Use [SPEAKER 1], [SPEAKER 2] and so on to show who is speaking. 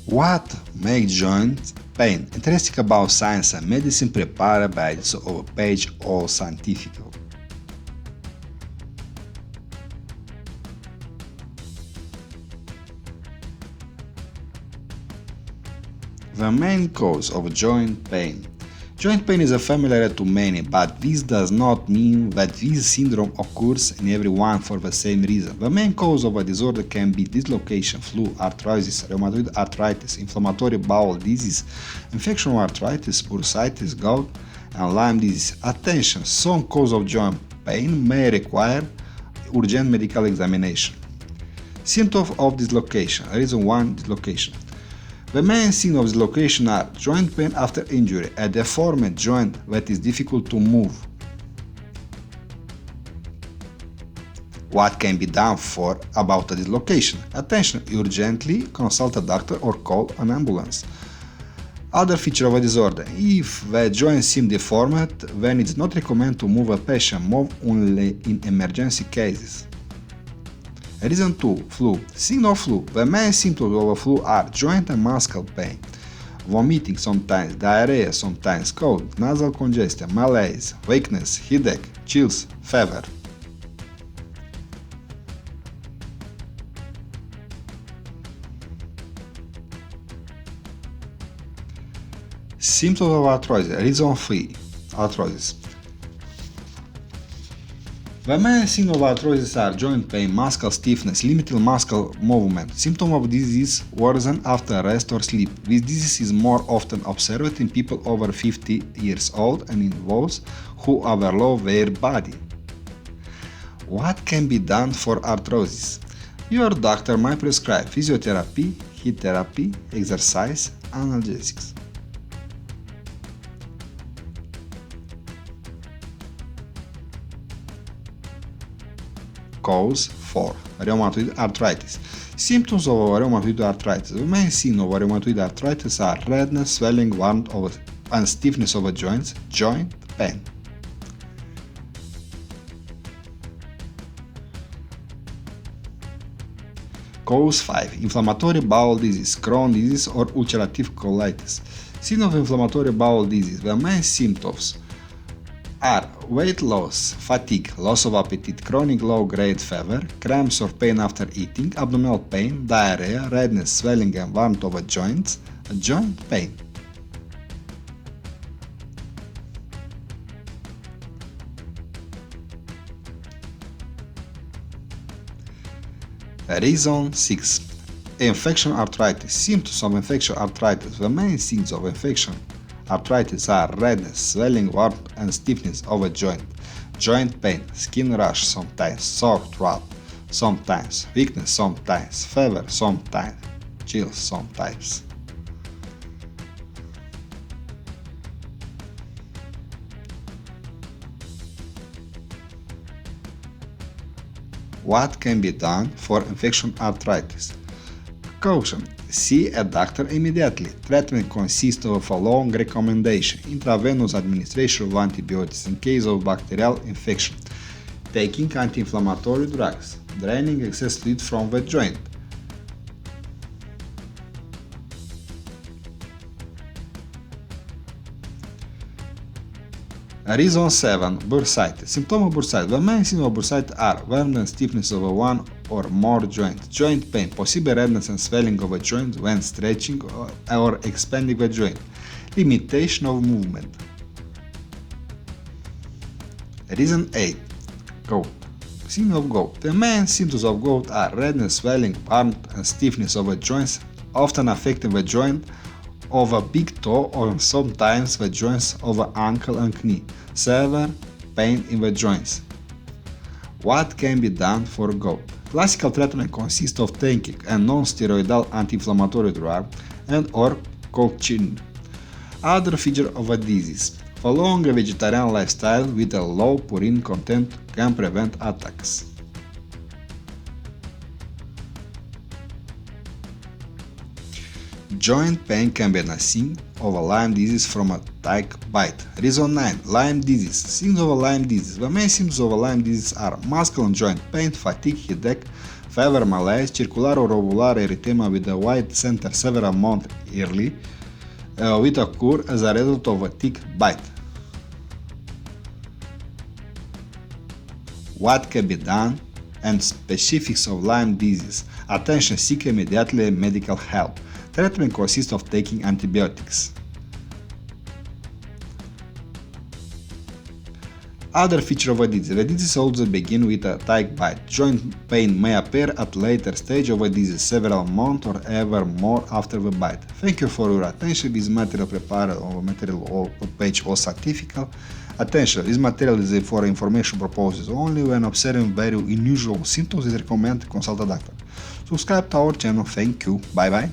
[SPEAKER 1] What makes joint pain interesting about science and medicine prepared by this of a page all scientific. The main cause of joint pain. Joint pain is familiar to many, but this does not mean that this syndrome occurs in everyone for the same reason. The main cause of a disorder can be dislocation, flu, arthritis, rheumatoid arthritis, inflammatory bowel disease, infectional arthritis, bursitis, gout, and Lyme disease. Attention, some cause of joint pain may require urgent medical examination. Symptoms of dislocation. Reason 1. Dislocation. The main signs of dislocation are joint pain after injury, a deformed joint that is difficult to move. What can be done about a dislocation? Attention, urgently consult a doctor or call an ambulance. Other feature of a disorder. If the joint seems deformed, then it's not recommended to move a patient, move only in emergency cases. Reason 2. Flu. Signal flu. The main symptoms of a flu are joint and muscle pain, vomiting sometimes, diarrhea sometimes, cold, nasal congestion, malaise, weakness, headache, chills, fever. Symptoms of arthrosis. Reason 3. Arthrosis. The main symptoms of arthrosis are joint pain, muscle stiffness, limited muscle movement. Symptoms of disease worsen after rest or sleep. This disease is more often observed in people over 50 years old and in those who overload their body. What can be done for arthrosis? Your doctor might prescribe physiotherapy, heat therapy, exercise, analgesics. Cause 4. Rheumatoid arthritis. Symptoms of rheumatoid arthritis. The main symptoms of rheumatoid arthritis are redness, swelling, warmth, and stiffness of the joints, joint pain. Cause 5. Inflammatory bowel disease, Crohn's disease, or ulcerative colitis. Symptoms of inflammatory bowel disease. The main symptoms are weight loss, fatigue, loss of appetite, chronic low-grade fever, cramps or pain after eating, abdominal pain, diarrhea, redness, swelling and warmth of the joints, joint pain. Reason 6. Infection arthritis. Symptoms of infection arthritis. The main signs of infection arthritis are redness, swelling, warmth, and stiffness of a joint, joint pain, skin rash sometimes, sore throat sometimes, weakness sometimes, fever sometimes, chills sometimes. What can be done for infection arthritis? Caution. See a doctor immediately. Treatment consists of a long recommendation, intravenous administration of antibiotics in case of bacterial infection, taking anti-inflammatory drugs, draining excess fluid from the joint. Reason 7. Bursitis. Symptoms of bursitis. The main symptoms of bursitis are warmth and stiffness of one or more joints, joint pain, possible redness and swelling of a joint when stretching or expanding the joint, limitation of movement. Reason 8. Gout. Symptoms of gout. The main symptoms of gout are redness, swelling, warmth, and stiffness of the joints, often affecting the joint of a big toe or sometimes the joints of the ankle and knee, severe pain in the joints. What can be done for gout? Classical treatment consists of taking a non-steroidal anti-inflammatory drug and or colchicine. Other feature of a disease. Following a vegetarian lifestyle with a low purine content can prevent attacks. Joint pain can be a sign of a Lyme disease from a tick bite. Reason 9. Lyme disease. Symptoms of a Lyme disease. The main symptoms of a Lyme disease are muscle and joint pain, fatigue, headache, fever, malaise, circular or ovular erythema with a white center several months early, will occur as a result of a tick bite. What can be done and specifics of Lyme disease. Attention, seek immediately medical help. Treatment consists of taking antibiotics. Other feature of a disease. The disease also begins with a tick bite. Joint pain may appear at later stage of a disease, several months or ever more after the bite. Thank you for your attention. This material prepared on material page or scientific. Attention, this material is for information purposes only. When observing very unusual symptoms, it is recommended to consult a doctor. Subscribe to our channel. Thank you. Bye bye.